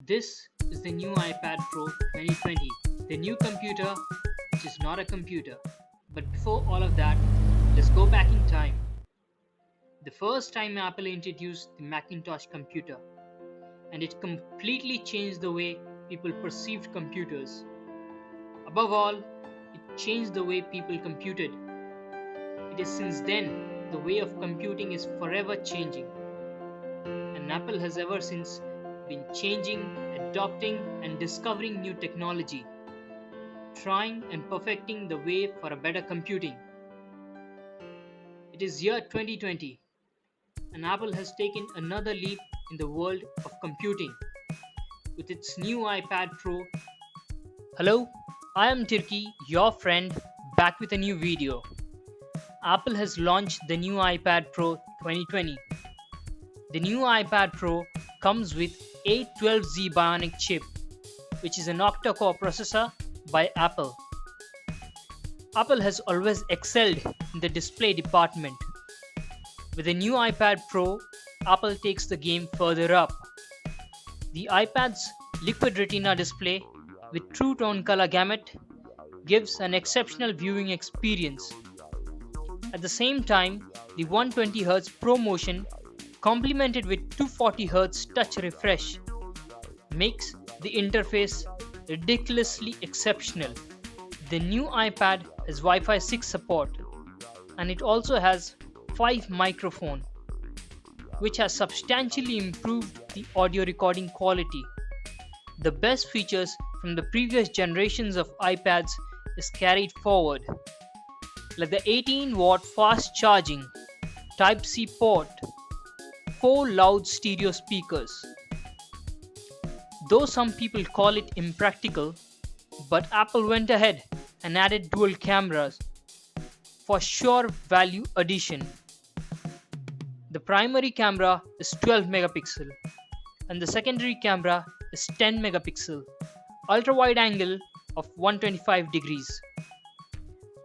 This is the new iPad Pro 2020, the new computer which is not a computer. But before all of that, let's go back in time. The first time Apple introduced the Macintosh computer, and it completely changed the way people perceived computers. Above all, it changed the way people computed. It is since then the way of computing is forever changing, and Apple has ever since been changing, adopting, and discovering new technology, trying and perfecting the way for a better computing. It is year 2020, and Apple has taken another leap in the world of computing with its new iPad Pro. Hello, I am Tirki, your friend, back with a new video. Apple has launched the new iPad Pro 2020. The new iPad Pro comes with A12Z Bionic chip, which is an octa-core processor by Apple. Apple has always excelled in the display department. With the new iPad Pro, Apple takes the game further up. The iPad's liquid retina display with true tone color gamut gives an exceptional viewing experience. At the same time, the 120Hz ProMotion complemented with 240Hz touch refresh makes the interface ridiculously exceptional. The new iPad has Wi-Fi 6 support, and it also has 5 microphone, which has substantially improved the audio recording quality. The best features from the previous generations of iPads is carried forward, like the 18-watt fast charging Type-C port, 4 loud stereo speakers. Though some people call it impractical, but Apple went ahead and added dual cameras for sure value addition. The primary camera is 12 megapixel and the secondary camera is 10 megapixel, ultra wide angle of 125 degrees.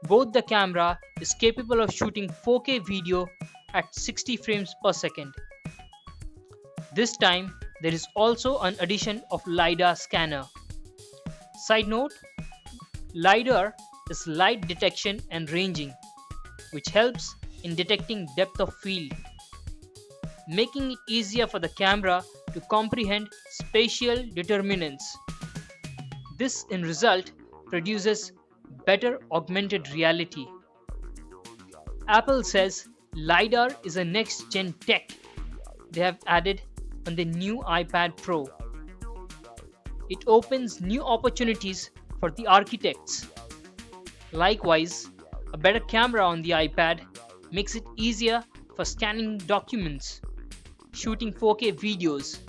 Both the camera is capable of shooting 4K video at 60 frames per second. This time there is also an addition of LiDAR scanner. Side note, LiDAR is light detection and ranging, which helps in detecting depth of field, making it easier for the camera to comprehend spatial determinants. This in result produces better augmented reality. Apple says LiDAR is a next-gen tech they have added on the new iPad Pro. It opens new opportunities for the architects. Likewise, a better camera on the iPad makes it easier for scanning documents, shooting 4K videos,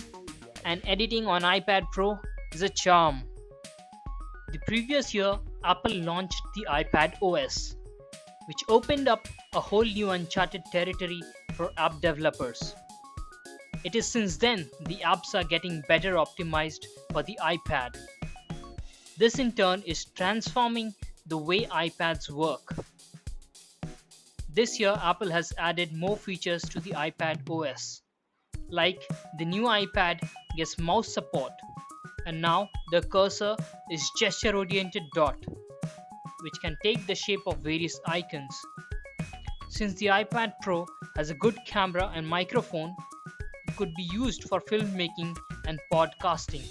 and editing on iPad Pro is a charm. The previous year, Apple launched the iPad OS, which opened up a whole new uncharted territory for app developers. It is since then the apps are getting better optimized for the iPad. This in turn is transforming the way iPads work. This year, Apple has added more features to the iPad OS, like the new iPad gets mouse support, and now the cursor is gesture-oriented dot, which can take the shape of various icons. Since the iPad Pro has a good camera and microphone, it could be used for filmmaking and podcasting.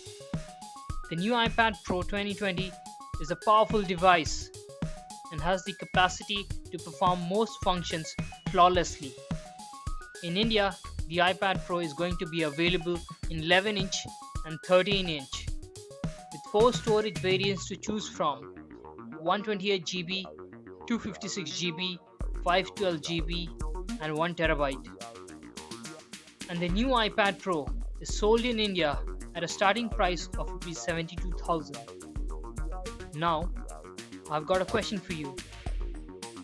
The new iPad Pro 2020 is a powerful device and has the capacity to perform most functions flawlessly. In India, the iPad Pro is going to be available in 11-inch and 13-inch, with 4 storage variants to choose from: 128GB, 256GB, 512GB, and 1TB. And the new iPad Pro is sold in India at a starting price of Rs 72,000. Now, I've got a question for you.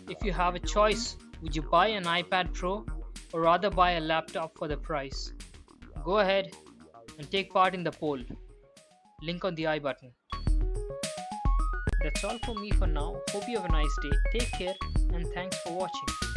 If you have a choice, would you buy an iPad Pro or rather buy a laptop for the price? Go ahead and take part in the poll. Link on the I button. That's all for me for now. Hope you have a nice day. Take care and thanks for watching.